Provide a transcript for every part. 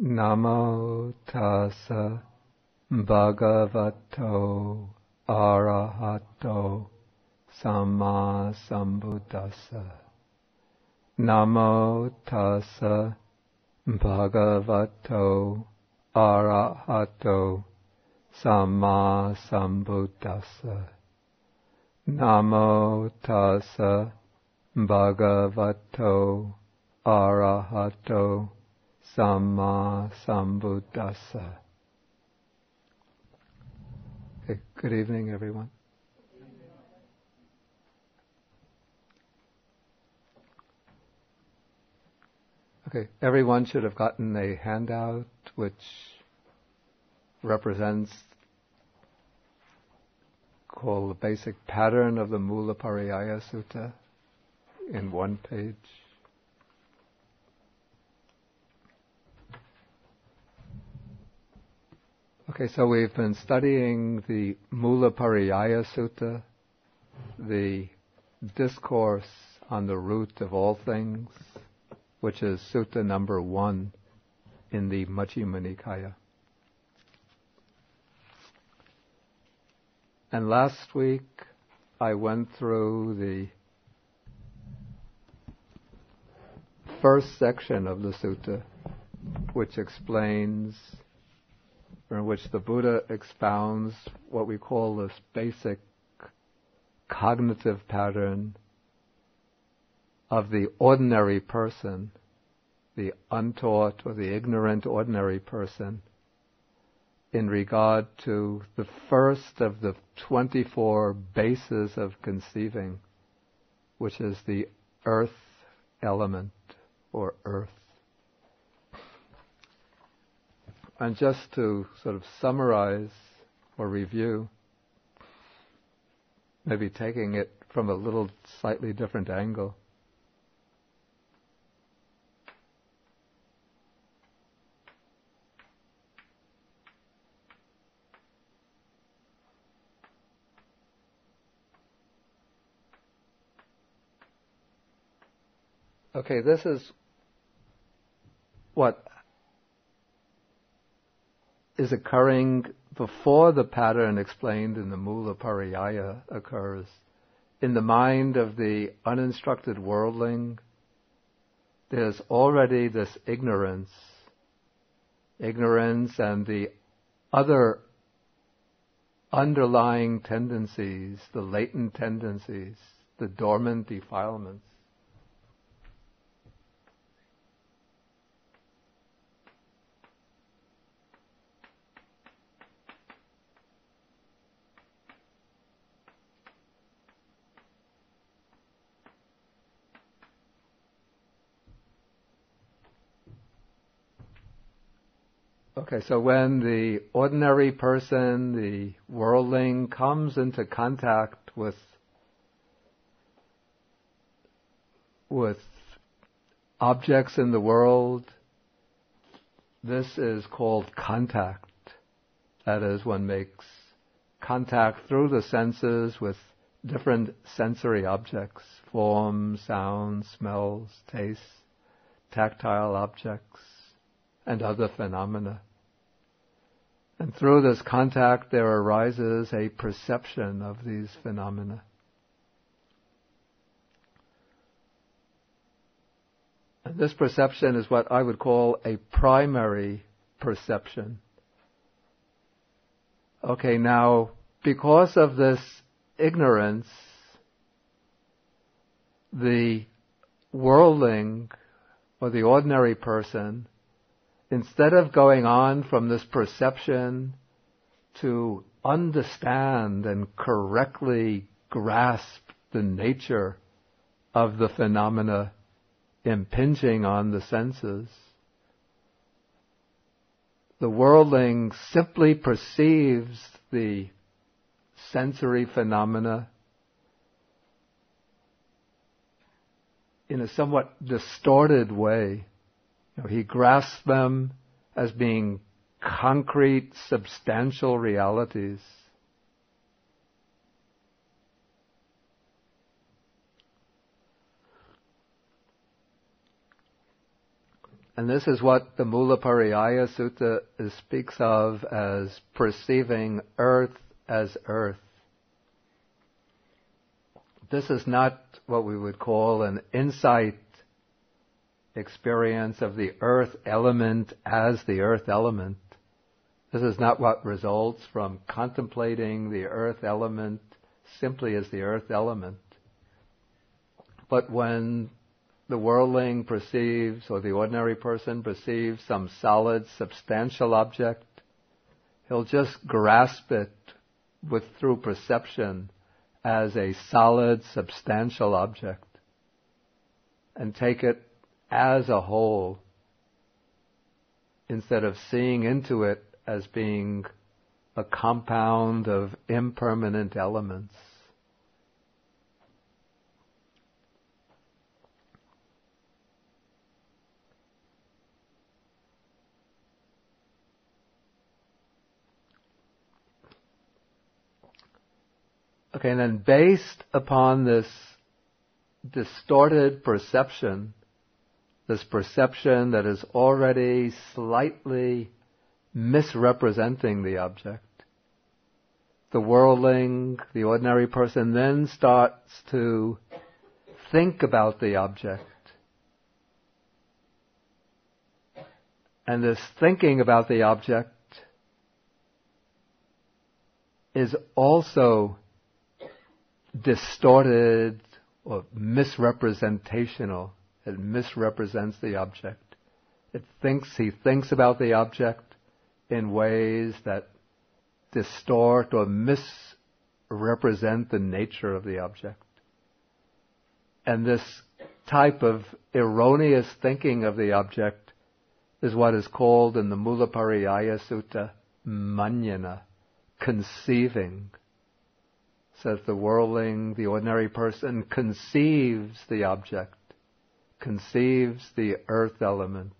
Namo tassa bhagavato arahato samma sambuddhassa. Namo tassa bhagavato arahato samma sambuddhassa. Namo tassa bhagavato arahato samma sambuddhassa. Okay, good evening, everyone. Okay, everyone should have gotten a handout which represents, called the basic pattern of the Mūlapariyāya Sutta in one page. Okay, so we've been studying the Mūlapariyāya Sutta, the discourse on the root of all things, which is Sutta number 1 in the Majjhima Nikāya. And last week I went through the first section of the sutta, which explains, or in which the Buddha expounds what we call this basic cognitive pattern of the ordinary person, the untaught or the ignorant ordinary person, in regard to the first of the 24 bases of conceiving, which is the earth element, or earth. And just to sort of summarize or review, maybe taking it from a little slightly different angle. Okay, this is what is occurring before the pattern explained in the Mūlapariyāya occurs. In the mind of the uninstructed worldling, there's already this ignorance and the other underlying tendencies, the latent tendencies, the dormant defilements. Okay, so when the ordinary person, the worldling, comes into contact with objects in the world, this is called contact. That is, one makes contact through the senses with different sensory objects, forms, sounds, smells, tastes, tactile objects, and other phenomena. And through this contact there arises a perception of these phenomena. And this perception is what I would call a primary perception. Okay, now, because of this ignorance, the worldling, or the ordinary person, instead of going on from this perception to understand and correctly grasp the nature of the phenomena impinging on the senses, the worldling simply perceives the sensory phenomena in a somewhat distorted way. He grasps them as being concrete, substantial realities. And this is what the Mūlapariyāya Sutta speaks of as perceiving earth as earth. This is not what we would call an insight experience of the earth element as the earth element. This is not what results from contemplating the earth element simply as the earth element. But when the worldling perceives, or the ordinary person perceives, some solid, substantial object, he'll just grasp it through perception as a solid, substantial object and take it as a whole instead of seeing into it as being a compound of impermanent elements. Okay, and then based upon this distorted perception, this perception that is already slightly misrepresenting the object, the worldling, the ordinary person, then starts to think about the object. And this thinking about the object is also distorted or misrepresentational. It misrepresents the object. He thinks about the object in ways that distort or misrepresent the nature of the object. And this type of erroneous thinking of the object is what is called in the Mūlapariyāya Sutta manyana, conceiving. So that the worldling, the ordinary person, conceives the object, conceives the earth element.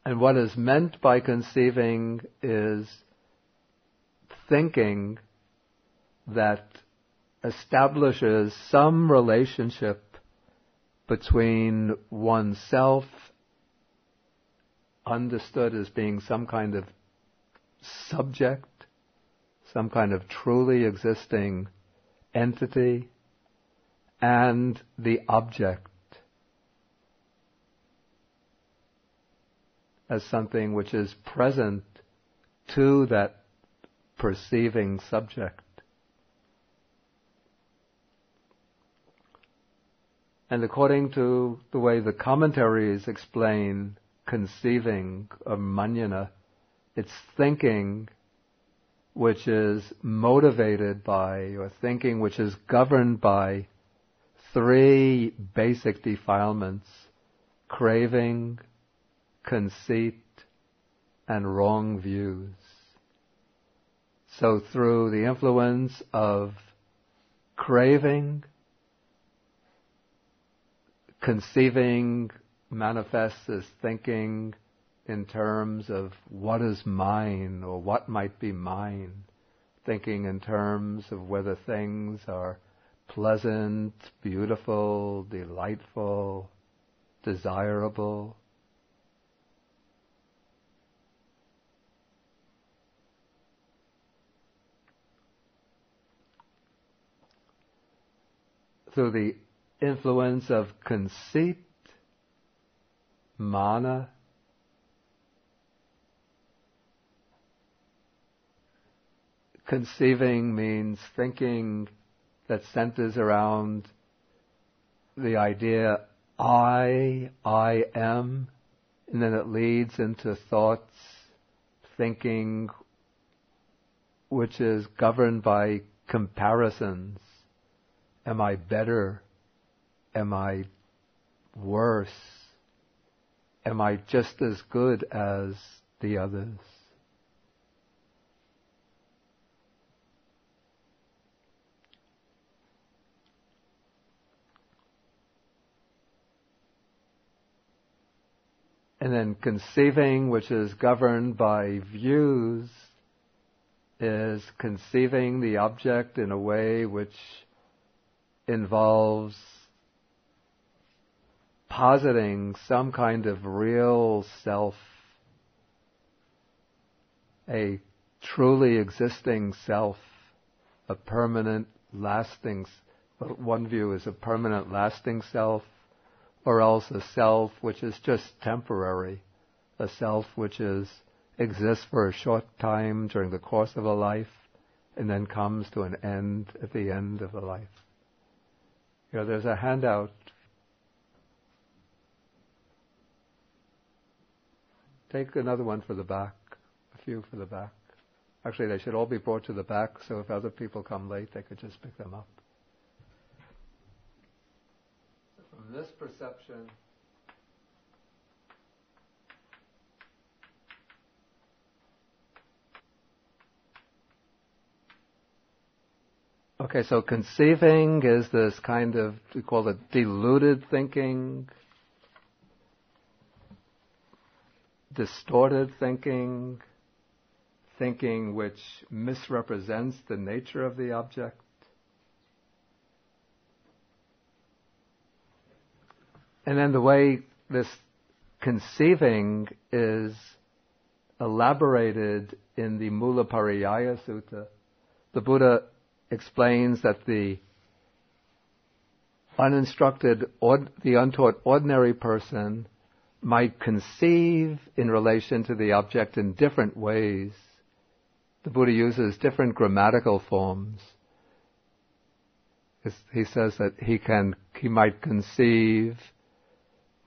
And what is meant by conceiving is thinking that establishes some relationship between oneself, understood as being some kind of subject, some kind of truly existing entity, and the object as something which is present to that perceiving subject. And according to the way the commentaries explain conceiving or manyana, it's thinking which is motivated by, or thinking which is governed by, three basic defilements: craving, conceit, and wrong views. So through the influence of craving, conceiving manifests as thinking in terms of what is mine or what might be mine, thinking in terms of whether things are pleasant, beautiful, delightful, desirable. Through the influence of conceit, mana, conceiving means thinking that centers around the idea I am, and then it leads into thoughts, thinking which is governed by comparisons. Am I better? Am I worse? Am I just as good as the others? And then conceiving, which is governed by views, is conceiving the object in a way which involves positing some kind of real self, a truly existing self, a permanent, lasting, what one view is a permanent, lasting self, or else a self which is just temporary, a self which exists for a short time during the course of a life, and then comes to an end at the end of the life. There's a handout. Take another one for the back, a few for the back. Actually, they should all be brought to the back, so if other people come late, they could just pick them up. So from this perception, okay, so conceiving is this kind of, we call it deluded thinking, distorted thinking, thinking which misrepresents the nature of the object. And then the way this conceiving is elaborated in the Mūlapariyāya Sutta, the Buddha explains that the uninstructed, the untaught ordinary person might conceive in relation to the object in different ways. The Buddha uses different grammatical forms. He says that he might conceive.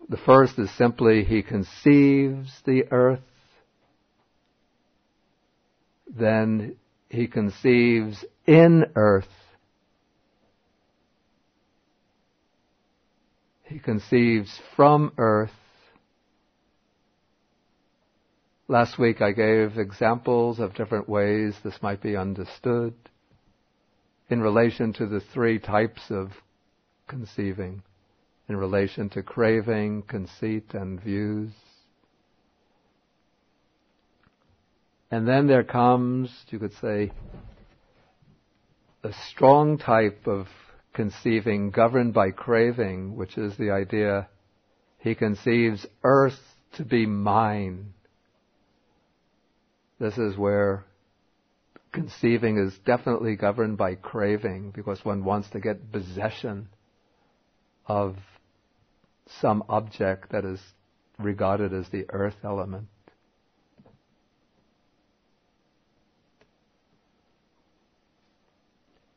The first is simply he conceives the earth. Then he conceives in earth. He conceives from earth. Last week I gave examples of different ways this might be understood in relation to the three types of conceiving, in relation to craving, conceit, and views. And then there comes, you could say, a strong type of conceiving governed by craving, which is the idea he conceives earth to be mine. This is where conceiving is definitely governed by craving, because one wants to get possession of some object that is regarded as the earth element.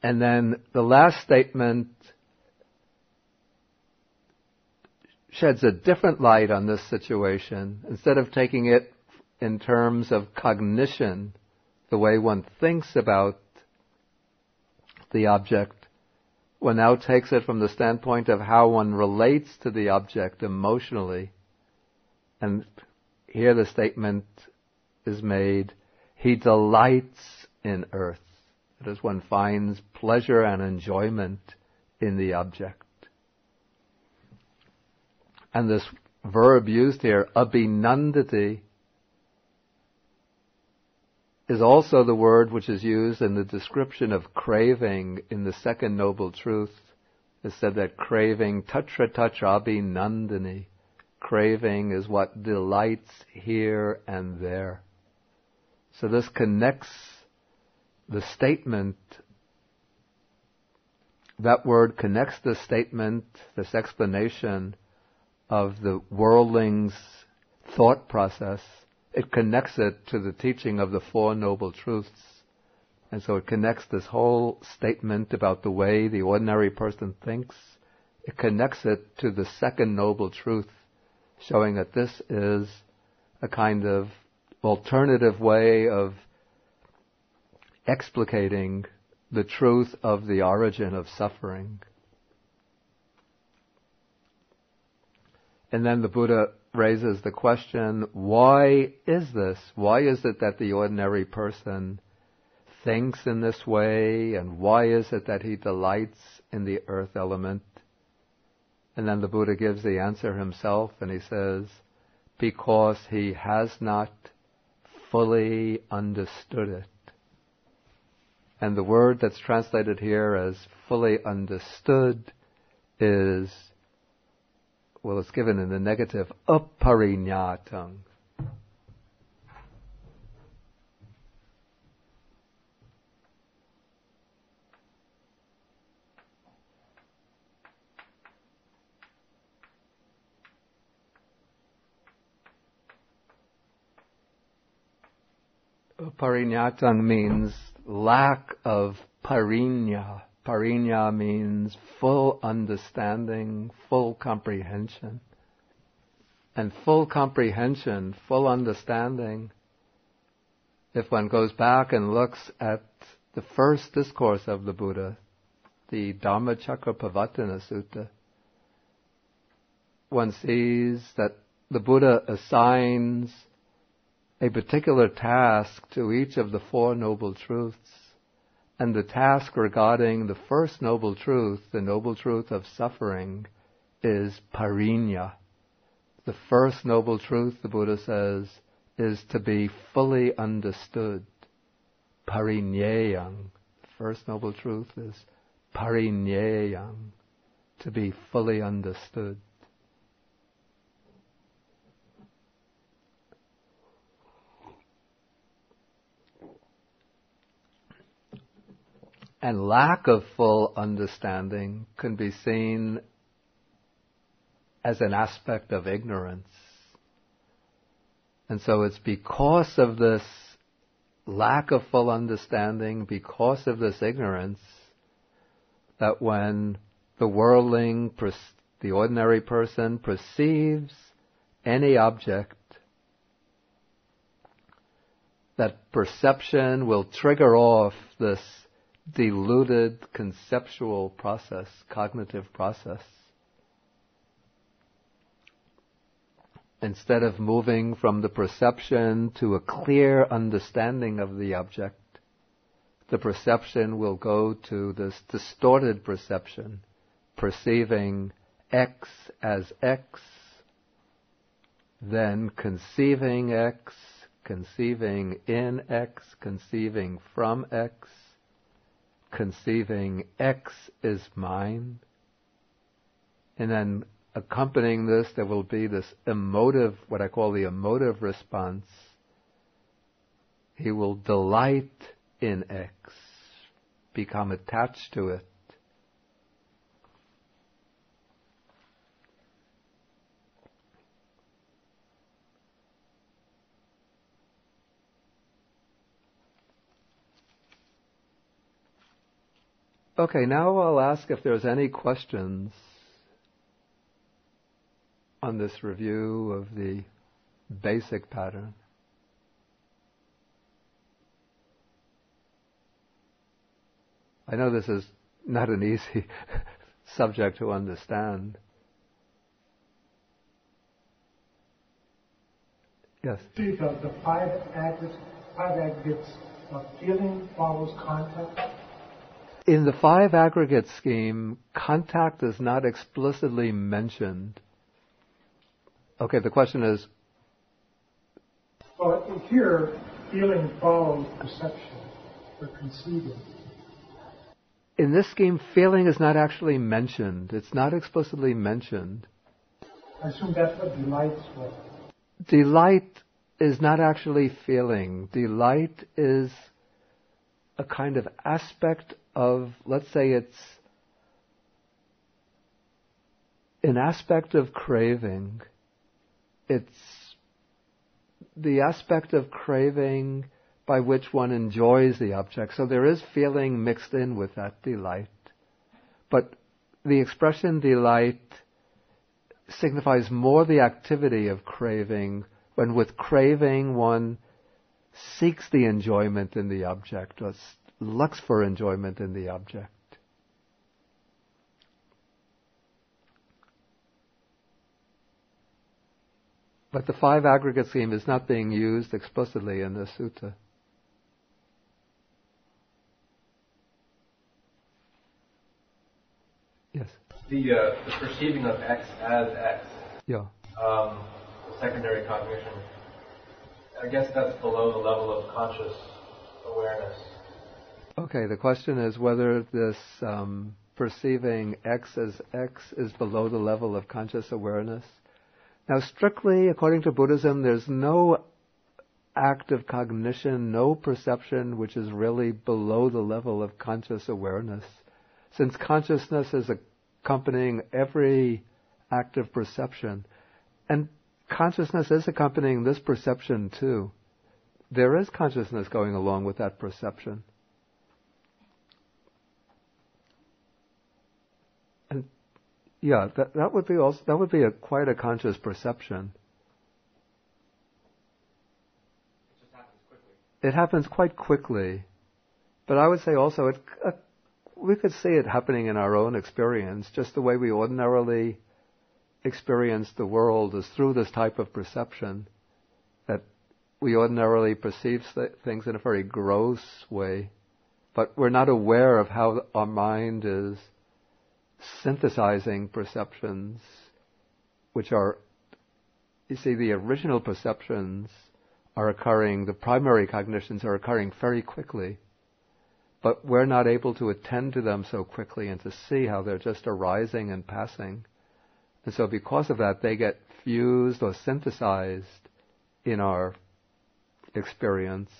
And then the last statement sheds a different light on this situation. Instead of taking it in terms of cognition, the way one thinks about the object, one now takes it from the standpoint of how one relates to the object emotionally. And here the statement is made, he delights in earth. That is, one finds pleasure and enjoyment in the object. And this verb used here, abhinandati, is also the word which is used in the description of craving in the second noble truth. It said that craving, tatra tatra abhinandani, craving is what delights here and there. So this connects the statement, that word connects the statement, this explanation of the worldling's thought process. It connects it to the teaching of the Four Noble Truths. And so it connects this whole statement about the way the ordinary person thinks. It connects it to the second Noble Truth, showing that this is a kind of alternative way of explicating the truth of the origin of suffering. And then the Buddha raises the question, why is this? Why is it that the ordinary person thinks in this way, and why is it that he delights in the earth element? And then the Buddha gives the answer himself, and he says, because he has not fully understood it. And the word that's translated here as fully understood is well, it's given in the negative, apariññātaṃ. Apariññātaṃ means lack of pariññā. Pariññā means full understanding, full comprehension. And full comprehension, full understanding, if one goes back and looks at the first discourse of the Buddha, the Dhammacakkappavattana Sutta, one sees that the Buddha assigns a particular task to each of the Four Noble Truths. And the task regarding the first Noble Truth, the Noble Truth of suffering, is pariññā. The first Noble Truth, the Buddha says, is to be fully understood. Pariññāyaṃ. The first Noble Truth is pariññāyaṃ, to be fully understood. And lack of full understanding can be seen as an aspect of ignorance. And so it's because of this lack of full understanding, because of this ignorance, that when the worldling, the ordinary person, perceives any object, that perception will trigger off this diluted conceptual process, cognitive process. Instead of moving from the perception to a clear understanding of the object, the perception will go to this distorted perception, perceiving X as X, then conceiving X, conceiving in X, conceiving from X, conceiving X is mine. And then accompanying this, there will be this emotive, what I call the emotive response. He will delight in X, become attached to it. Okay, now I'll ask if there's any questions on this review of the basic pattern. I know this is not an easy subject to understand. Yes? The five aggregates of feeling follows contact. In the five aggregate scheme, contact is not explicitly mentioned. Okay, the question is... Well, here, feeling follows perception, or conceiving. In this scheme, feeling is not actually mentioned. It's not explicitly mentioned. I assume that's what delight's for. Delight is not actually feeling. Delight is a kind of aspect of, let's say it's an aspect of craving. It's the aspect of craving by which one enjoys the object. So there is feeling mixed in with that delight. But the expression delight signifies more the activity of craving, when with craving one seeks the enjoyment in the object, or looks for enjoyment in the object. But the five aggregate scheme is not being used explicitly in this sutta. Yes? The perceiving of X as X. Yeah. Secondary cognition. I guess that's below the level of conscious awareness. Okay, the question is whether this perceiving X as X is below the level of conscious awareness. Now, strictly, according to Buddhism, there's no act of cognition, no perception which is really below the level of conscious awareness. Since consciousness is accompanying every act of perception, and consciousness is accompanying this perception too. There is consciousness going along with that perception. And yeah, that would be quite a conscious perception. It just happens quickly. It happens quite quickly, but I would say also we could see it happening in our own experience, just the way we ordinarily experience the world is through this type of perception, that we ordinarily perceive things in a very gross way, but we're not aware of how our mind is synthesizing perceptions, which are, you see, the original perceptions are occurring, the primary cognitions are occurring very quickly, but we're not able to attend to them so quickly and to see how they're just arising and passing. And so because of that, they get fused or synthesized in our experience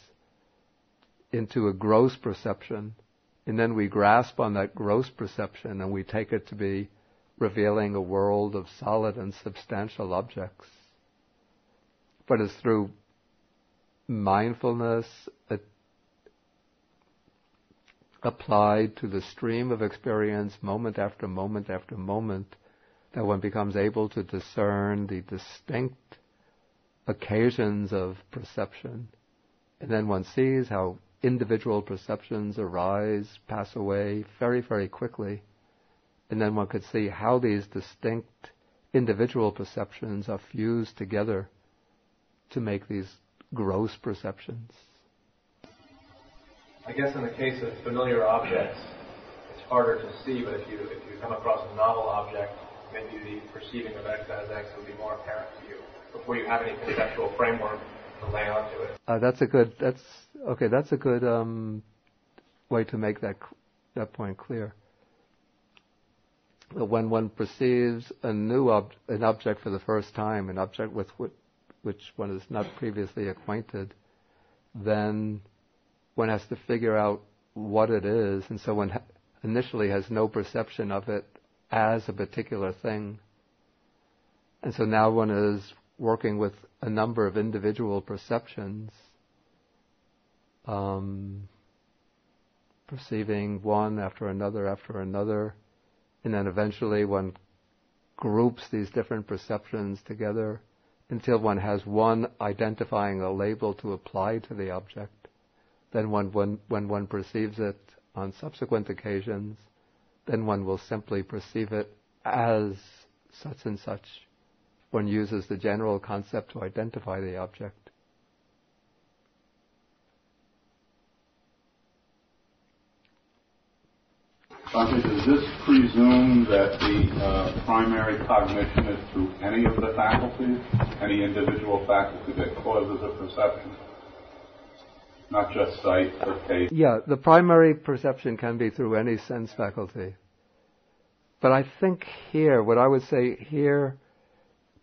into a gross perception. And then we grasp on that gross perception and we take it to be revealing a world of solid and substantial objects. But it's through mindfulness applied to the stream of experience, moment after moment after moment, that one becomes able to discern the distinct occasions of perception. And then one sees how individual perceptions arise, pass away very, very quickly. And then one could see how these distinct individual perceptions are fused together to make these gross perceptions. I guess in the case of familiar objects, it's harder to see, but if you come across a novel object, maybe the perceiving of X as X would be more apparent to you before you have any conceptual framework to lay onto it. That's a good way to make that point clear. When one perceives an object for the first time, an object with which one is not previously acquainted, then one has to figure out what it is, and so one initially has no perception of it as a particular thing. And so now one is working with a number of individual perceptions, perceiving one after another, and then eventually one groups these different perceptions together until one has one identifying a label to apply to the object. Then when one perceives it on subsequent occasions, then one will simply perceive it as such and such. One uses the general concept to identify the object. Bhante, does this presume that the primary cognition is through any of the faculties, any individual faculty that causes a perception? Not just sight or taste? Yeah, the primary perception can be through any sense faculty. But I think here, what I would say here,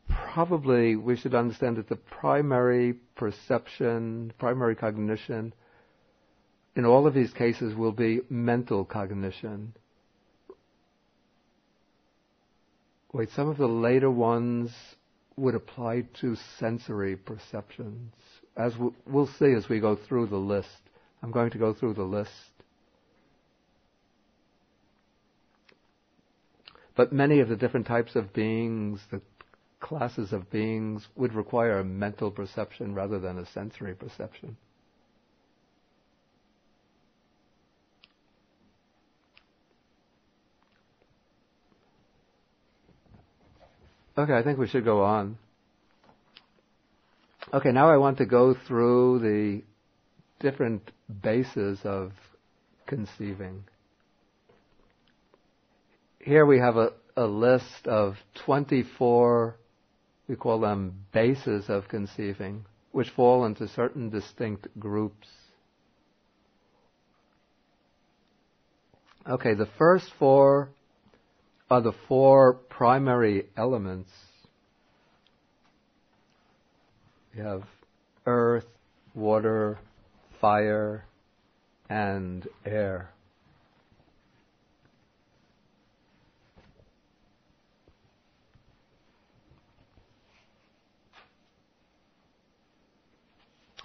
probably we should understand that the primary perception, primary cognition, in all of these cases will be mental cognition. Wait, some of the later ones would apply to sensory perceptions. As we'll see as we go through the list. I'm going to go through the list. But many of the different types of beings, the classes of beings, would require a mental perception rather than a sensory perception. Okay, I think we should go on. Okay, now I want to go through the different bases of conceiving. Here we have a list of 24, we call them bases of conceiving, which fall into certain distinct groups. Okay, the first four are the four primary elements. We have earth, water, fire, and air.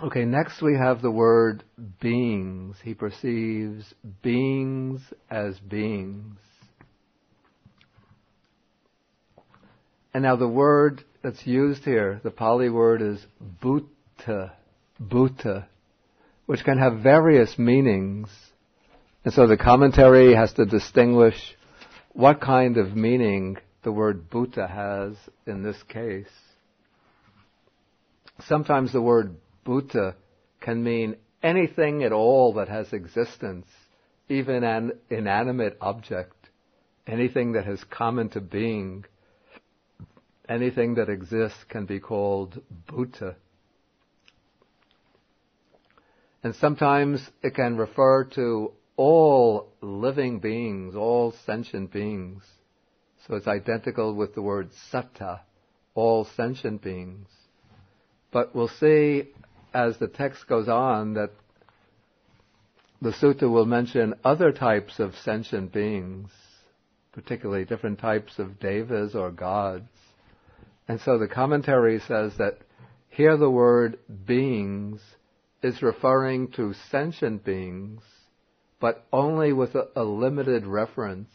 Okay, next we have the word beings. He perceives beings as beings. And now the word that's used here, the Pali word is bhuta, which can have various meanings. And so the commentary has to distinguish what kind of meaning the word bhuta has in this case. Sometimes the word bhuta can mean anything at all that has existence, even an inanimate object, anything that has common to being, anything that exists can be called bhuta. And sometimes it can refer to all living beings, all sentient beings. So it's identical with the word satta, all sentient beings. But we'll see as the text goes on that the sutta will mention other types of sentient beings, particularly different types of devas or gods. And so the commentary says that here the word beings is referring to sentient beings, but only with a limited reference.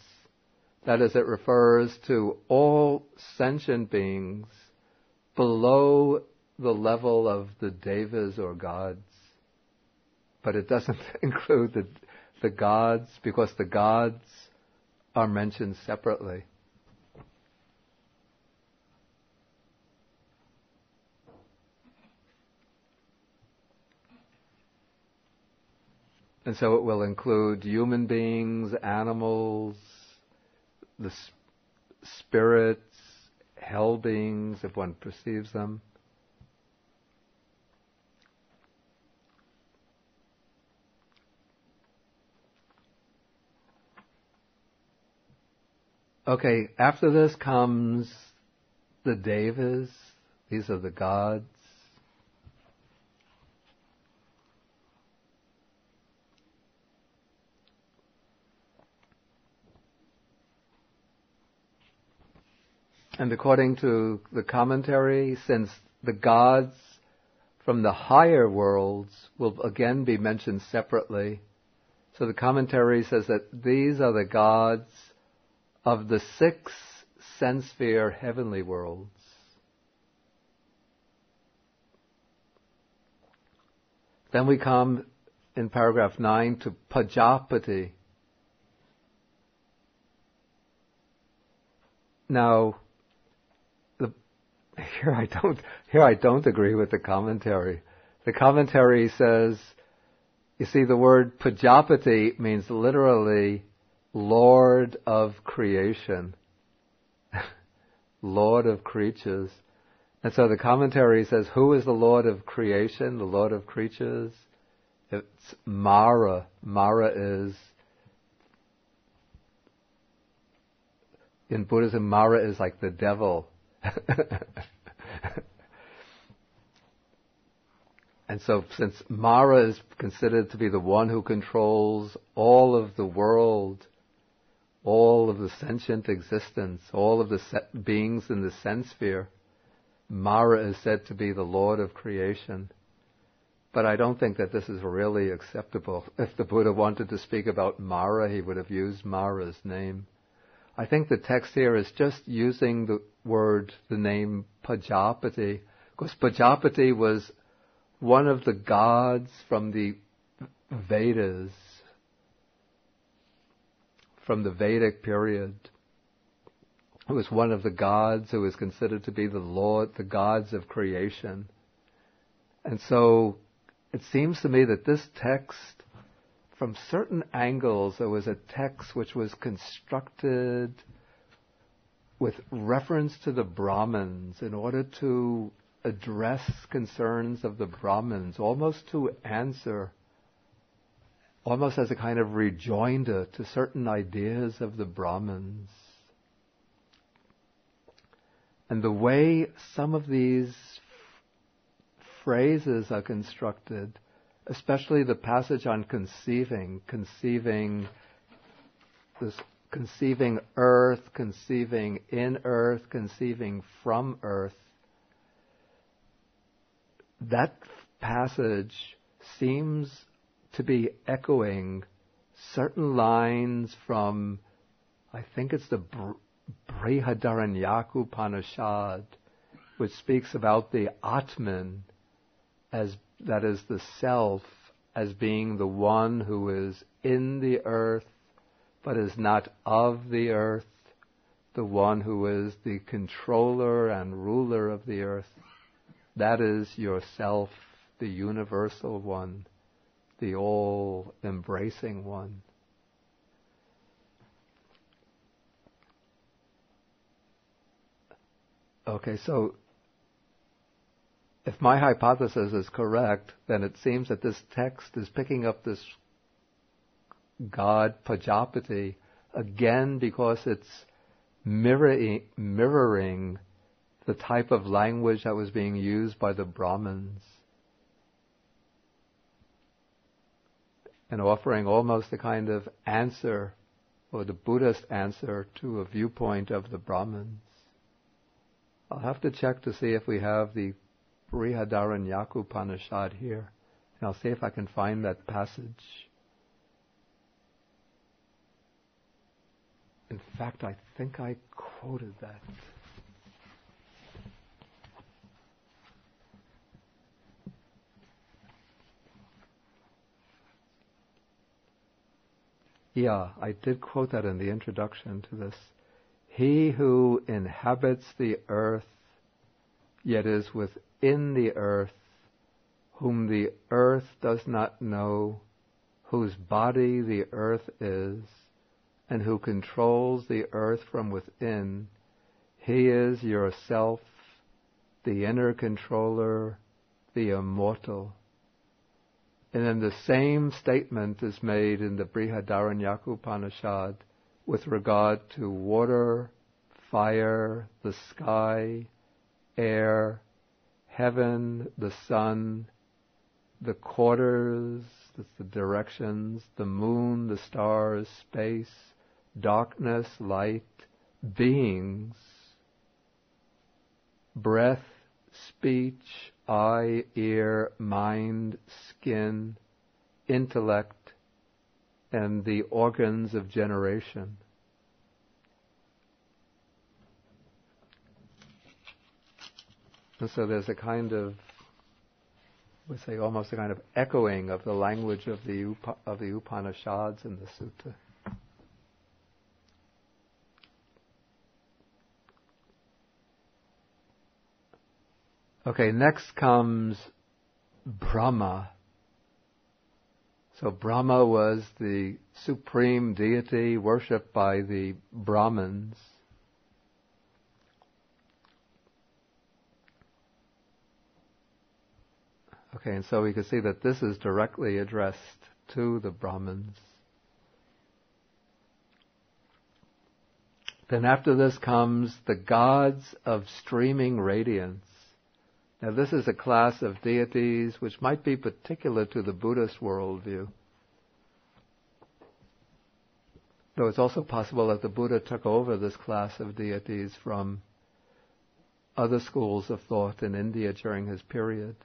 That is, it refers to all sentient beings below the level of the devas or gods. But it doesn't include the gods, because the gods are mentioned separately. And so it will include human beings, animals, the spirits, hell beings, if one perceives them. Okay, after this comes the devas. These are the gods. And according to the commentary, since the gods from the higher worlds will again be mentioned separately, so the commentary says that these are the gods of the 6 sense-sphere heavenly worlds. Then we come in paragraph 9 to Pajapati. Now, here I don't agree with the commentary. The commentary says, you see, the word Pajapati means literally Lord of creation, Lord of creatures. And so the commentary says, who is the Lord of creation, the Lord of creatures? It's Mara. Mara is, in Buddhism, Mara is like the devil. And so since Mara is considered to be the one who controls all of the world, all of the sentient existence, all of the beings in the sense sphere, Mara is said to be the Lord of creation. But I don't think that this is really acceptable. If the Buddha wanted to speak about Mara, he would have used Mara's name. I think the text here is just using the name Pajapati, because Pajapati was one of the gods from the Vedas, from the Vedic period. It was one of the gods who was considered to be the gods of creation. And so it seems to me that this text, from certain angles, it was a text which was constructed with reference to the Brahmins in order to address concerns of the Brahmins, almost to answer almost as a kind of rejoinder to certain ideas of the Brahmins. And the way some of these phrases are constructed, especially the passage on conceiving earth, conceiving in earth, conceiving from earth, that passage seems to be echoing certain lines from, I think it's the Brihadaranyaka Upanishad, which speaks about the Atman, as that is the self, as being the one who is in the earth but is not of the earth, the one who is the controller and ruler of the earth. That is yourself, the universal one, the all-embracing one. Okay, so if my hypothesis is correct, then it seems that this text is picking up this God, Pajapati, again because it's mirroring the type of language that was being used by the Brahmins, and offering almost a kind of answer, or the Buddhist answer, to a viewpoint of the Brahmins. I'll have to check to see if we have the Brihadaranyaka Upanishad here, and I'll see if I can find that passage. In fact, I think I quoted that. Yeah, I did quote that in the introduction to this. He who inhabits the earth, yet is within the earth, whom the earth does not know, whose body the earth is, and who controls the earth from within, he is yourself, the inner controller, the immortal. And then the same statement is made in the Brihadaranyaka Upanishad with regard to water, fire, the sky, air, heaven, the sun, the quarters, that's the directions, the moon, the stars, space, darkness, light, beings, breath, speech, eye, ear, mind, skin, intellect, and the organs of generation. And so there's a kind of, we say almost a kind of echoing of the language of the Upanishads and the Sutta. Okay, next comes Brahma. So Brahma was the supreme deity worshipped by the Brahmins. Okay, and so we can see that this is directly addressed to the Brahmins. Then after this comes the gods of streaming radiance. Now this is a class of deities which might be particular to the Buddhist worldview. Though it's also possible that the Buddha took over this class of deities from other schools of thought in India during his period.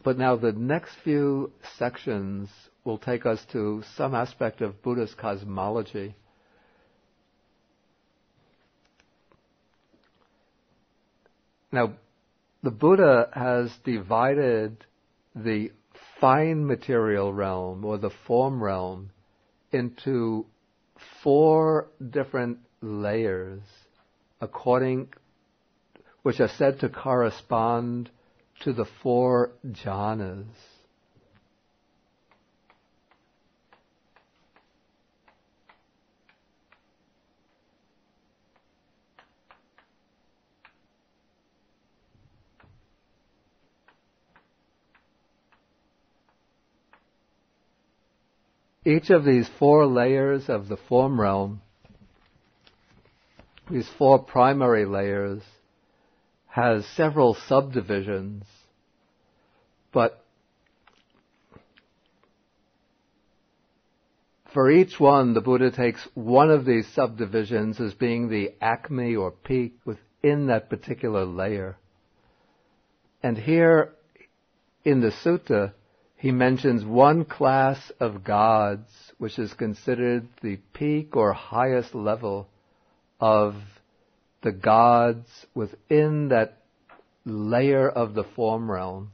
But now the next few sections will take us to some aspect of Buddhist cosmology. Now, the Buddha has divided the fine material realm, or the form realm, into 4 different layers, which are said to correspond to the 4 jhanas. each of these 4 layers of the form realm, these 4 primary layers, has several subdivisions, but for each one, the Buddha takes one of these subdivisions as being the acme or peak within that particular layer. And here in the sutta, he mentions one class of gods which is considered the peak or highest level of the gods within that layer of the form realm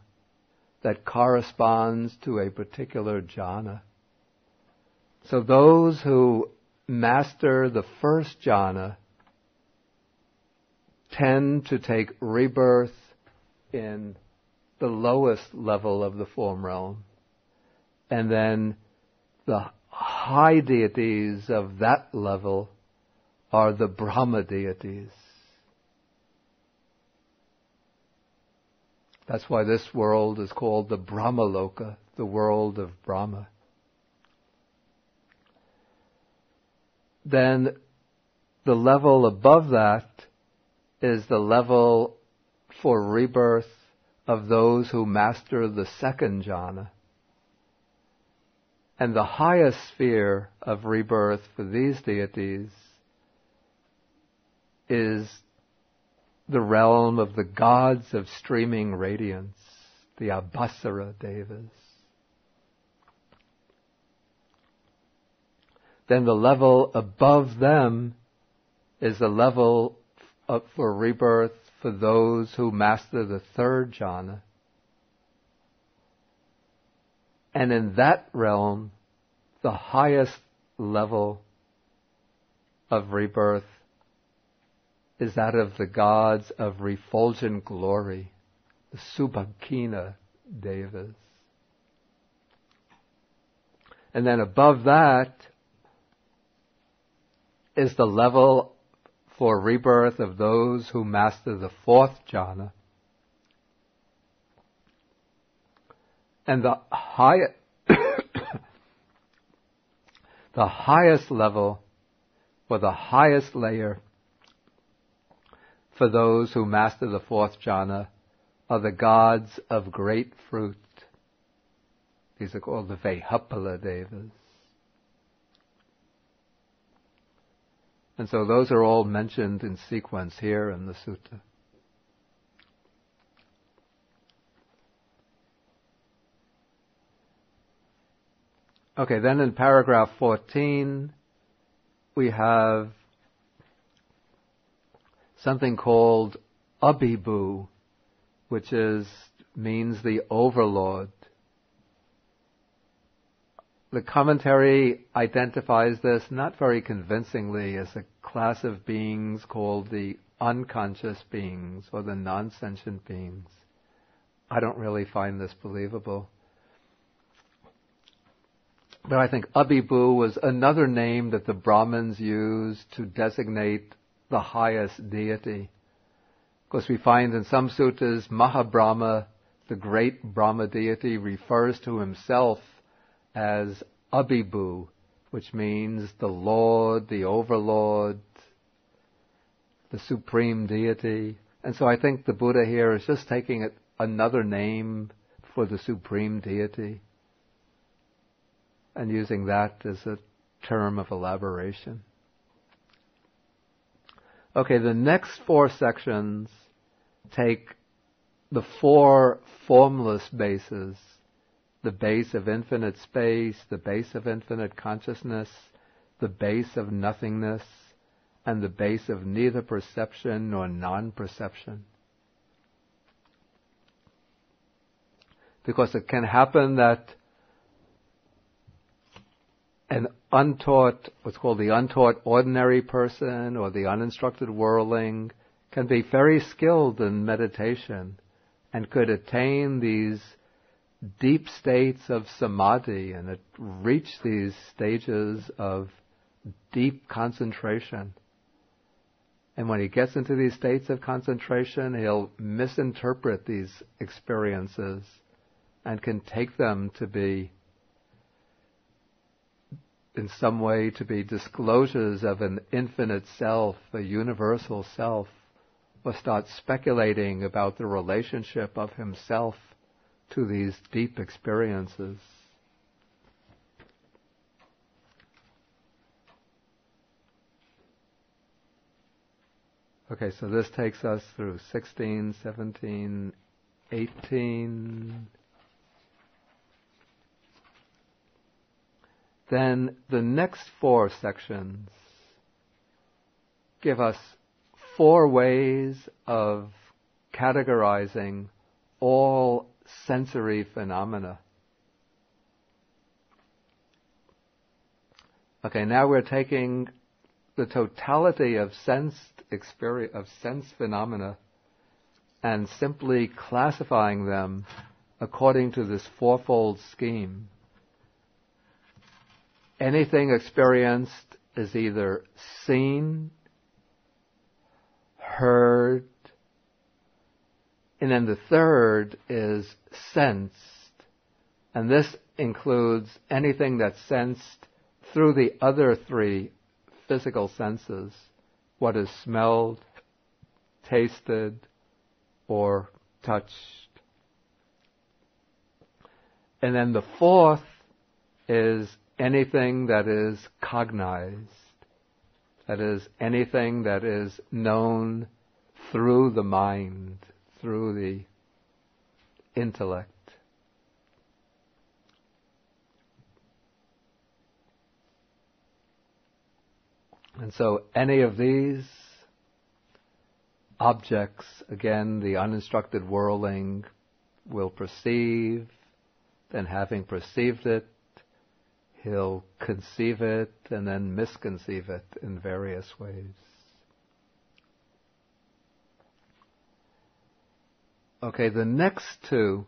that corresponds to a particular jhana. So those who master the first jhana tend to take rebirth in the lowest level of the form realm. And then the high deities of that level are the Brahma deities. That's why this world is called the Brahmaloka, the world of Brahma. Then the level above that is the level for rebirth of those who master the second jhana. And the highest sphere of rebirth for these deities is the realm of the gods of streaming radiance, the Abhasara Devas. Then the level above them is the level for rebirth for those who master the third jhana. And in that realm, the highest level of rebirth is that of the gods of refulgent glory, the Subhankina Devas. And then above that is the level for rebirth of those who master the fourth jhana. And the highest level, or the highest layer for those who master the fourth jhana are the gods of great fruit. These are called the Vehapala Devas. And so those are all mentioned in sequence here in the sutta. Okay, then in paragraph 14, we have something called Abhibhu, which means the overlord. The commentary identifies this not very convincingly as a class of beings called the unconscious beings or the non-sentient beings. I don't really find this believable. But I think Abhibhu was another name that the Brahmins used to designate the highest deity. Of course, we find in some suttas, Mahabrahma, the great Brahma deity, refers to himself as Abhibhu, which means the Lord, the Overlord, the Supreme Deity. And so I think the Buddha here is just taking another name for the Supreme Deity and using that as a term of elaboration. Okay, the next 4 sections take the 4 formless bases: the base of infinite space, the base of infinite consciousness, the base of nothingness, and the base of neither perception nor non-perception. Because it can happen that an untaught, what's called the untaught ordinary person or the uninstructed worldling, can be very skilled in meditation and could attain these deep states of samadhi and reach these stages of deep concentration. And when he gets into these states of concentration, he'll misinterpret these experiences and can take them to be in some way to be disclosures of an infinite self, a universal self, or start speculating about the relationship of himself to these deep experiences. Okay, so this takes us through 16, 17, 18. Then the next 4 sections give us 4 ways of categorizing all sensory phenomena. Okay, now we're taking the totality of sense phenomena and simply classifying them according to this 4-fold scheme. Anything experienced is either seen, heard, and then the third is sensed. And this includes anything that's sensed through the other 3 physical senses, what is smelled, tasted, or touched. And then the 4th is anything that is cognized, that is, anything that is known through the mind, through the intellect. And so any of these objects, again, the uninstructed worldling will perceive, then having perceived it, he'll conceive it and then misconceive it in various ways. Okay, the next 2,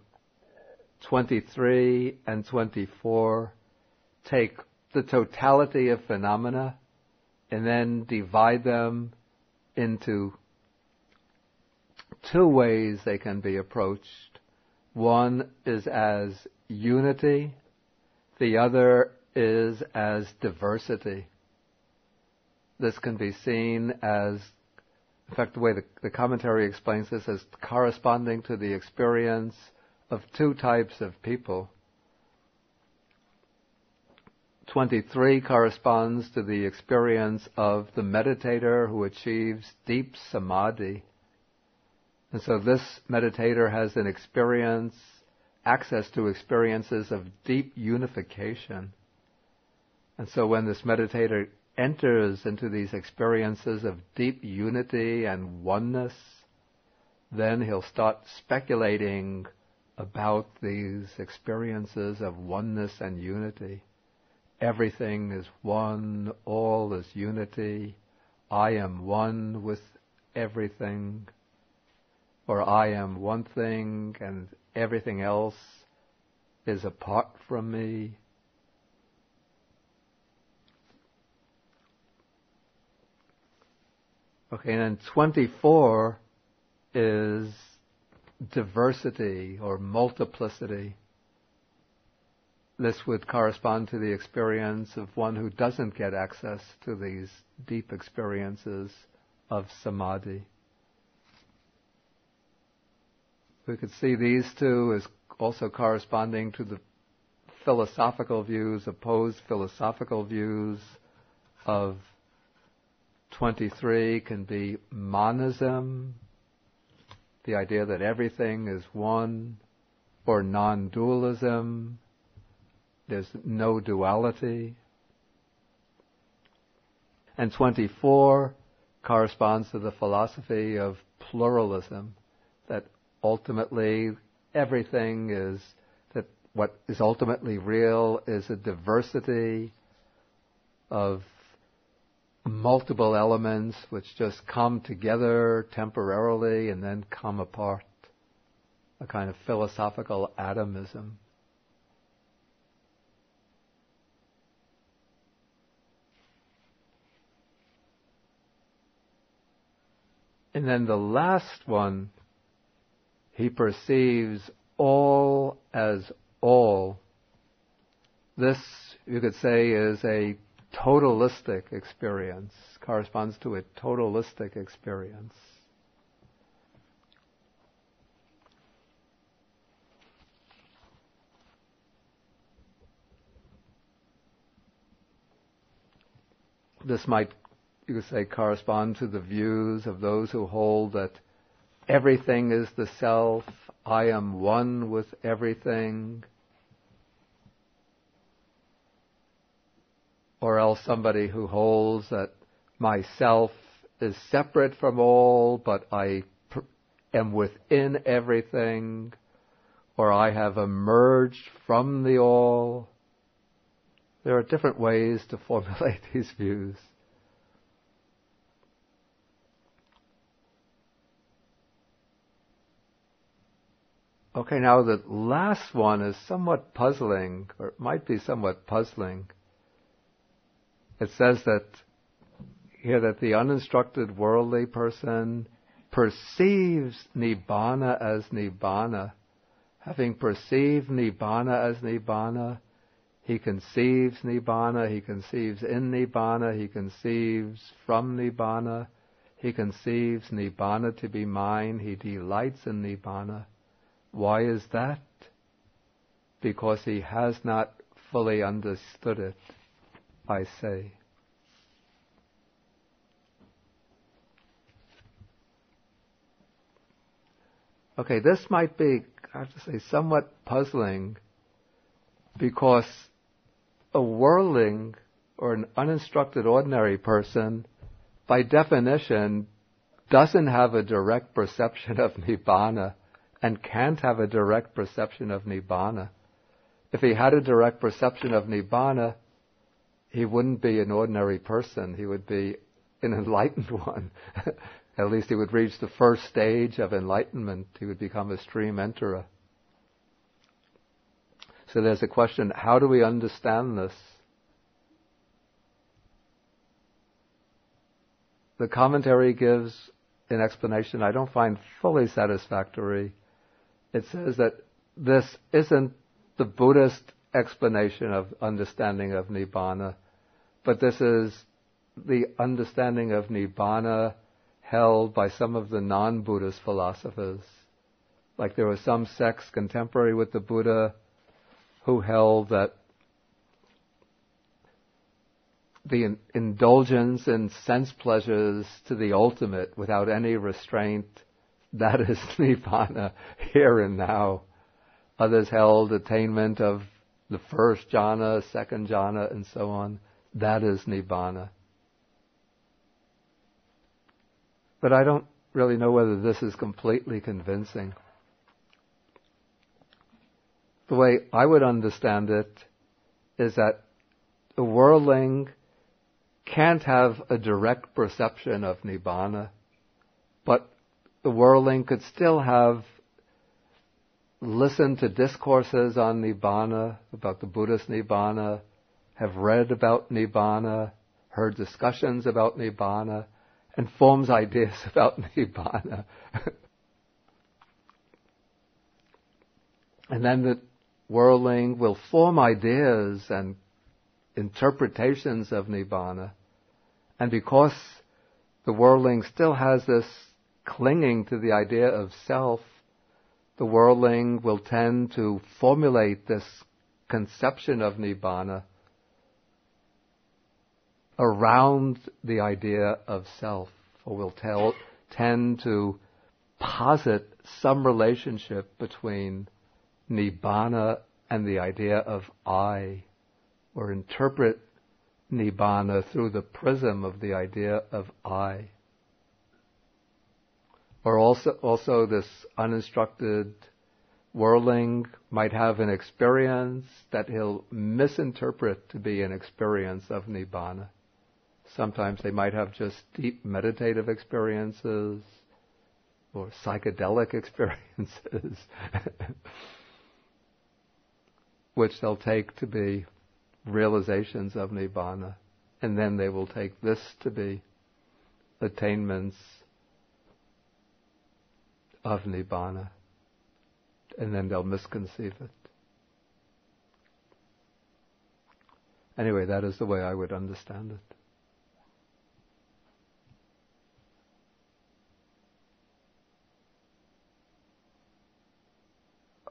23 and 24, take the totality of phenomena and then divide them into 2 ways they can be approached. One is as unity, the other is as diversity. This can be seen as, in fact, the way the commentary explains this, as corresponding to the experience of 2 types of people. 23 corresponds to the experience of the meditator who achieves deep samadhi. And so this meditator has an experience, access to experiences of deep unification. And so when this meditator enters into these experiences of deep unity and oneness, then he'll start speculating about these experiences of oneness and unity. Everything is one, all is unity, I am one with everything, or I am one thing and everything else is apart from me. Okay, and then 24 is diversity or multiplicity. This would correspond to the experience of one who doesn't get access to these deep experiences of samadhi. We could see these 2 as also corresponding to the philosophical views, opposed philosophical views of 23 can be monism, the idea that everything is one, or non-dualism, there's no duality. And 24 corresponds to the philosophy of pluralism, that ultimately everything is, that what is ultimately real is a diversity of multiple elements which just come together temporarily and then come apart. A kind of philosophical atomism. And then the last one, he perceives all as all. This you could say, is a totalistic experience, corresponds to a totalistic experience. This might, you could say, correspond to the views of those who hold that everything is the self, I am one with everything. Or else somebody who holds that myself is separate from all, but I am within everything, or I have emerged from the all. There are different ways to formulate these views. Okay, now the last one is somewhat puzzling, or it might be somewhat puzzling. It says that here that the uninstructed worldly person perceives Nibbana as Nibbana. Having perceived Nibbana as Nibbana, he conceives Nibbana, he conceives in Nibbana, he conceives from Nibbana, he conceives Nibbana to be mine, he delights in Nibbana. Why is that? Because he has not fully understood it, I say. Okay, this might be, I have to say, somewhat puzzling, because a worldling or an uninstructed ordinary person, by definition, doesn't have a direct perception of Nibbana and can't have a direct perception of Nibbana. If he had a direct perception of Nibbana, he wouldn't be an ordinary person. He would be an enlightened one. At least he would reach the first stage of enlightenment. He would become a stream enterer. So there's a question, how do we understand this? The commentary gives an explanation I don't find fully satisfactory. It says that this isn't the Buddhist explanation of understanding of Nibbana, but this is the understanding of Nibbana held by some of the non-Buddhist philosophers. Like there were some sects contemporary with the Buddha who held that the indulgence in sense pleasures to the ultimate without any restraint, that is Nibbana here and now. Others held attainment of the first jhana, second jhana, and so on. That is Nibbana. But I don't really know whether this is completely convincing. The way I would understand it is that the worldling can't have a direct perception of Nibbana, but the worldling could still have listened to discourses on Nibbana, about the Buddhist Nibbana, have read about Nibbana, heard discussions about Nibbana, and forms ideas about Nibbana. And then the worldling will form ideas and interpretations of Nibbana. And because the worldling still has this clinging to the idea of self, the worldling will tend to formulate this conception of Nibbana around the idea of self, or will tend to posit some relationship between Nibbana and the idea of I, or interpret Nibbana through the prism of the idea of I. Or also this uninstructed worldling might have an experience that he'll misinterpret to be an experience of Nibbana. Sometimes they might have just deep meditative experiences or psychedelic experiences which they'll take to be realizations of Nibbana, and then they will take this to be attainments of Nibbana, and then they'll misconceive it. Anyway, that is the way I would understand it.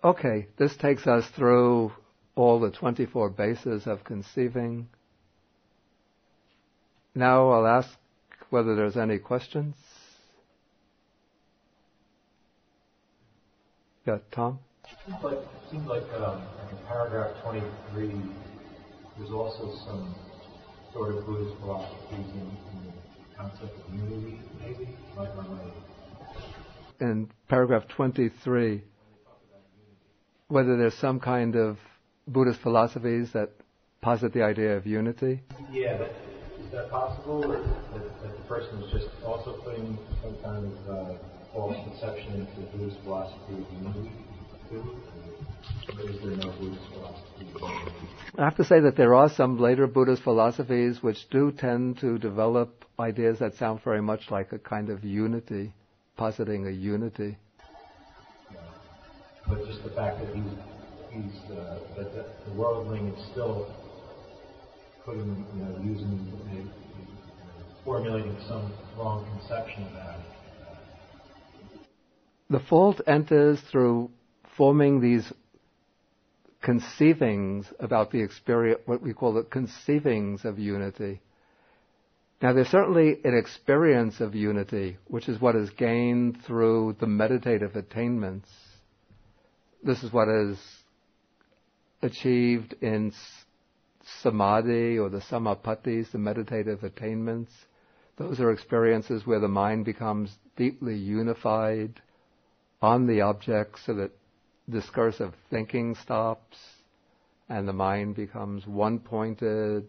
Okay, this takes us through all the 24 bases of conceiving. Now I'll ask whether there's any questions. Yeah, Tom? It seems like in paragraph 23, there's also some sort of Buddhist philosophies in the concept of unity, maybe? In paragraph 23, whether there's some kind of Buddhist philosophies that posit the idea of unity? Yeah, is that possible? That the person is just also putting some kind of false conception into the Buddhist philosophy of unity too? Or is there no Buddhist philosophy? I have to say that there are some later Buddhist philosophies which do tend to develop ideas that sound very much like a kind of unity, positing a unity. But just the fact that the worldling is still putting, formulating some wrong conception about it. The fault enters through forming these conceivings about the experience, what we call the conceivings of unity. Now, there's certainly an experience of unity, which is what is gained through the meditative attainments. This is what is achieved in samadhi or the samapattis, the meditative attainments. Those are experiences where the mind becomes deeply unified on the object so that discursive thinking stops and the mind becomes one-pointed,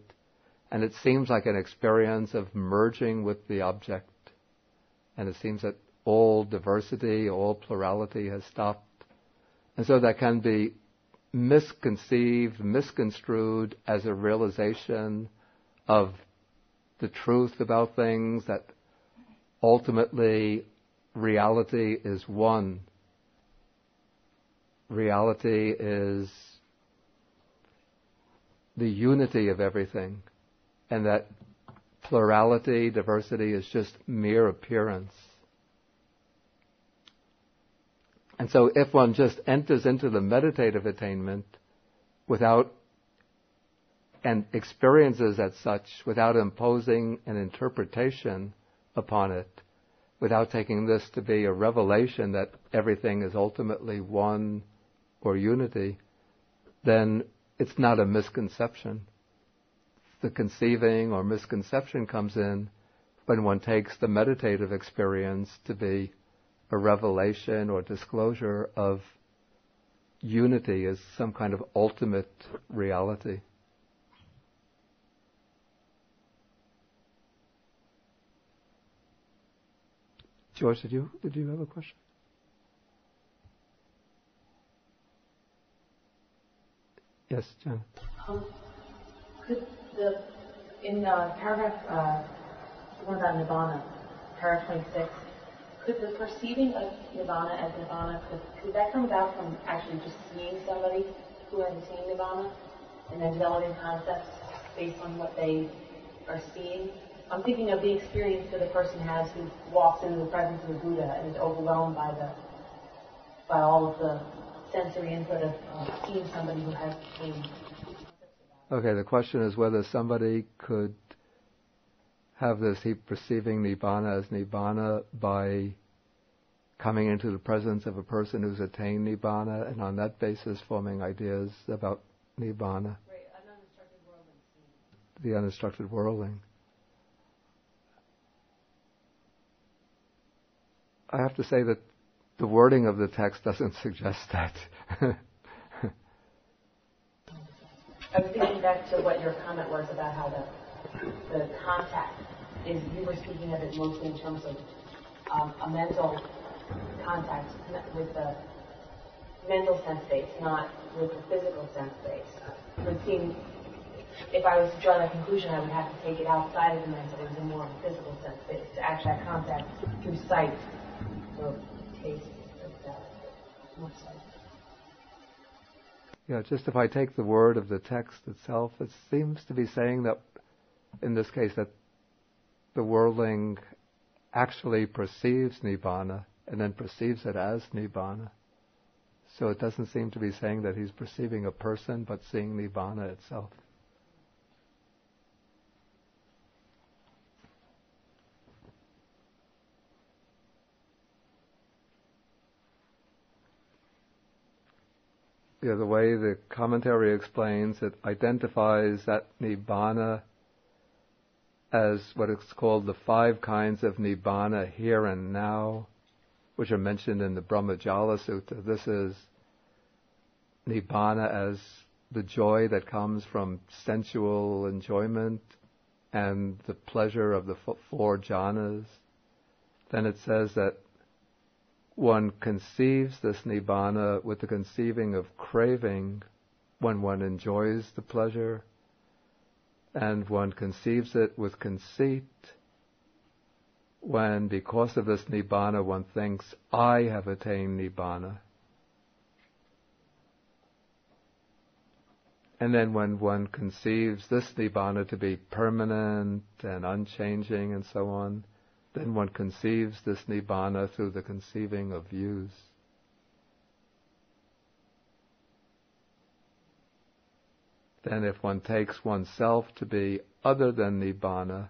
and it seems like an experience of merging with the object, and it seems that all diversity, all plurality has stopped. And so that can be misconceived, misconstrued as a realization of the truth about things, that ultimately reality is one. Reality is the unity of everything, and that plurality, diversity is just mere appearance. And so if one just enters into the meditative attainment without, and experiences as such without imposing an interpretation upon it, without taking this to be a revelation that everything is ultimately one or unity, then it's not a misconception. The conceiving or misconception comes in when one takes the meditative experience to be a revelation or disclosure of unity as some kind of ultimate reality. George, did you have a question? Yes, Jen. In paragraph, the one about Nibbana, paragraph 26, could the perceiving of Nibbana as Nibbana, could that come about from actually just seeing somebody who has attained Nibbana and then developing concepts based on what they are seeing? I'm thinking of the experience that a person has who walks into the presence of the Buddha and is overwhelmed by all of the sensory input of seeing somebody who has attained. Okay, the question is whether somebody could have this perceiving Nibbana as Nibbana by coming into the presence of a person who's attained Nibbana, and on that basis forming ideas about Nibbana. Right, an uninstructed worldling. The uninstructed worldling. I have to say that the wording of the text doesn't suggest that. I was thinking back to what your comment was about how the contact is, you were speaking of it mostly in terms of a mental contact with the mental sense base, not with the physical sense base. It would seem, if I was to draw that conclusion, I would have to take it outside of the mental into more of a physical sense base, to actually have contact through sight or taste, more sight. Just if I take the word of the text itself, it seems to be saying that, in this case, that the worldling actually perceives Nibbana and then perceives it as Nibbana. So it doesn't seem to be saying that he's perceiving a person, but seeing Nibbana itself. The way the commentary explains, it identifies that Nibbana as what is called the 5 kinds of Nibbana here and now, which are mentioned in the Brahmajala Sutta. This is Nibbana as the joy that comes from sensual enjoyment and the pleasure of the 4 jhanas. Then it says that one conceives this Nibbana with the conceiving of craving when one enjoys the pleasure, and one conceives it with conceit when, because of this Nibbana, one thinks, I have attained Nibbana. And then when one conceives this Nibbana to be permanent and unchanging and so on, then one conceives this Nibbana through the conceiving of views. Then if one takes oneself to be other than Nibbana,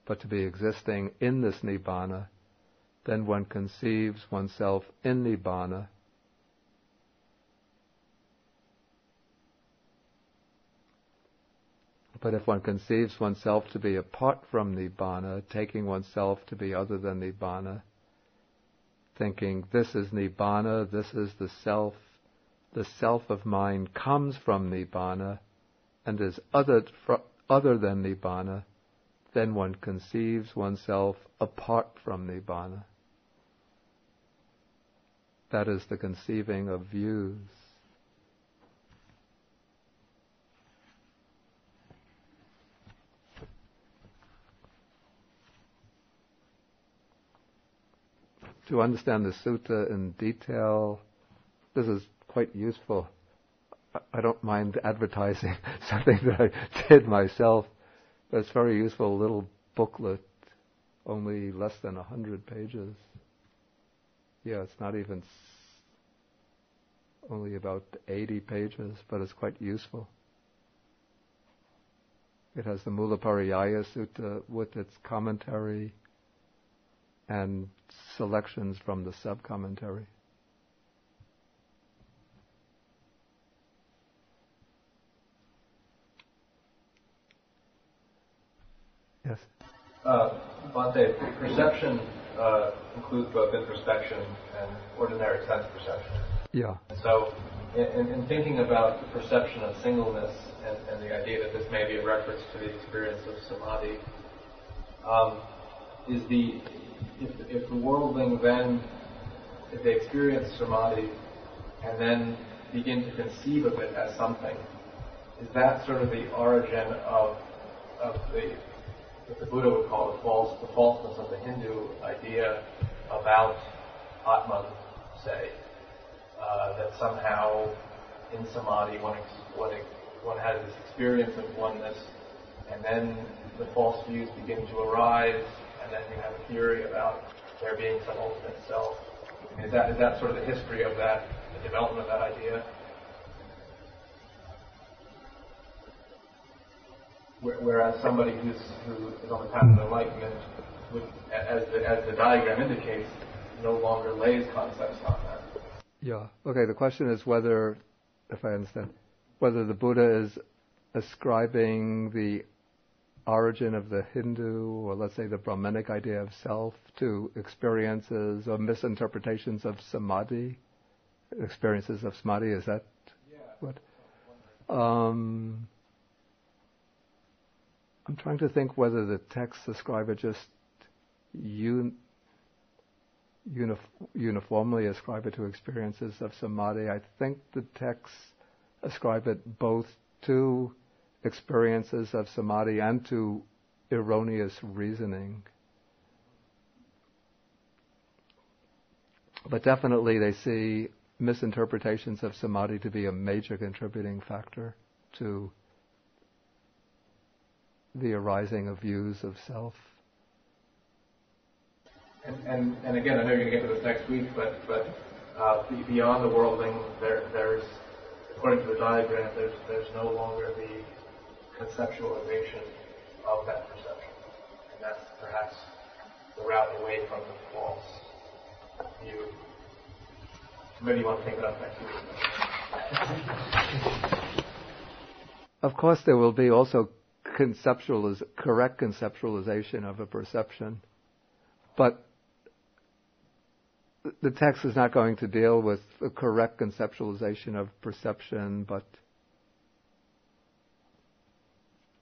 but to be existing in this Nibbana, then one conceives oneself in Nibbana. But if one conceives oneself to be apart from Nibbana, taking oneself to be other than Nibbana, thinking this is Nibbana, this is the self of mine comes from Nibbana and is other than Nibbana, then one conceives oneself apart from Nibbana. That is the conceiving of views. To understand the sutta in detail, this is quite useful. I don't mind advertising something that I did myself, but it's very useful, a little booklet, only less than 100 pages. It's not even only about 80 pages, but it's quite useful. It has the Mūlapariyāya Sutta with its commentary and selections from the sub-commentary. Yes? Bhante, perception includes both introspection and ordinary sense perception. Yeah. And so, in thinking about the perception of singleness and the idea that this may be a reference to the experience of samadhi, if the worldling then, if they experience samadhi and then begin to conceive of it as something, is that sort of the origin of what the Buddha would call the falseness of the Hindu idea about Atman, say, that somehow in samadhi one has this experience of oneness, and then the false views begin to arise, and then you have a theory about there being some ultimate self. Is that sort of the history of that, the development of that idea? Whereas somebody who is on the path of enlightenment, would, as the diagram indicates, no longer lays concepts on that. Yeah. Okay, the question is whether, if I understand, whether the Buddha is ascribing the origin of the Hindu, or let's say the Brahmanic idea of self, to experiences or misinterpretations of samadhi, experiences of samadhi. Is that what? I'm trying to think whether the texts ascribe it just uniformly ascribe it to experiences of samadhi. I think the texts ascribe it both to experiences of samadhi and to erroneous reasoning. But definitely they see misinterpretations of samadhi to be a major contributing factor to the arising of views of self. And again, I know you're going to get to this next week, but beyond the worldling, there's, according to the diagram, there's no longer the conceptualization of that perception, and that's perhaps the route away from the false view. Maybe you want to take it up next week. Of course, there will be also correct conceptualization of a perception, but the text is not going to deal with the correct conceptualization of perception, but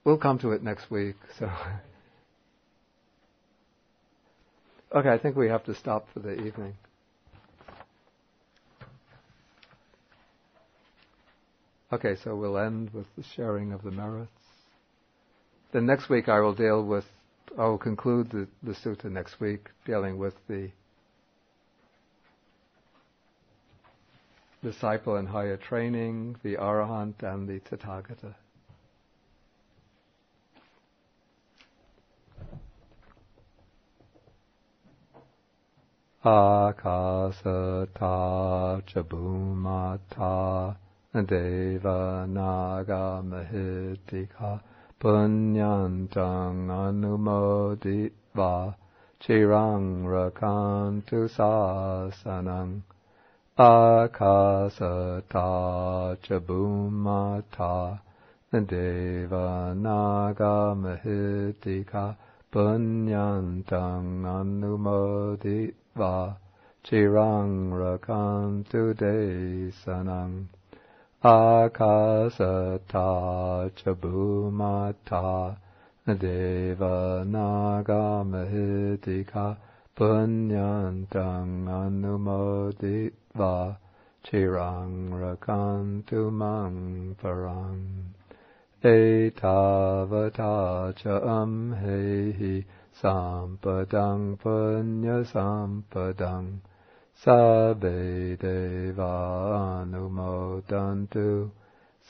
we'll come to it next week. So, okay, I think we have to stop for the evening. Okay, so we'll end with the sharing of the merits. Then next week I will conclude the sutta next week, dealing with the disciple and higher training, the Arahant and the Tathagata. Akasata chabhumata deva naga mahitika punyantang anumoditva chirang rakantu sasanang akasata chabhumata deva naga mahitika punyantang anumoditva chirang rakantu desanang akasata chabhumata deva naga mahitika punyantang anumoditva chirang rakantu mang parang etavata cha amhehi sampadang punya sampadang sabbe deva anumodantu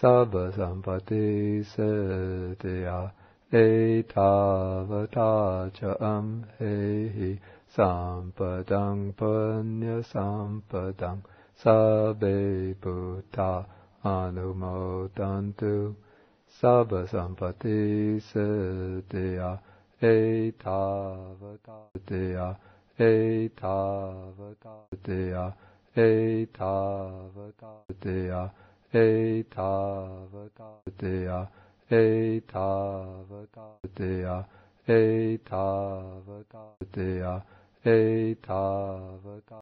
sabba sampati siddhya etavata cha amhehi sampadang punya sampadang sabbe buddha anumodantu sabba sampati siddhya etavata siddhya etavata siddhya etavata siddhya etavata siddhya etavata siddhya etavata siddhya etavata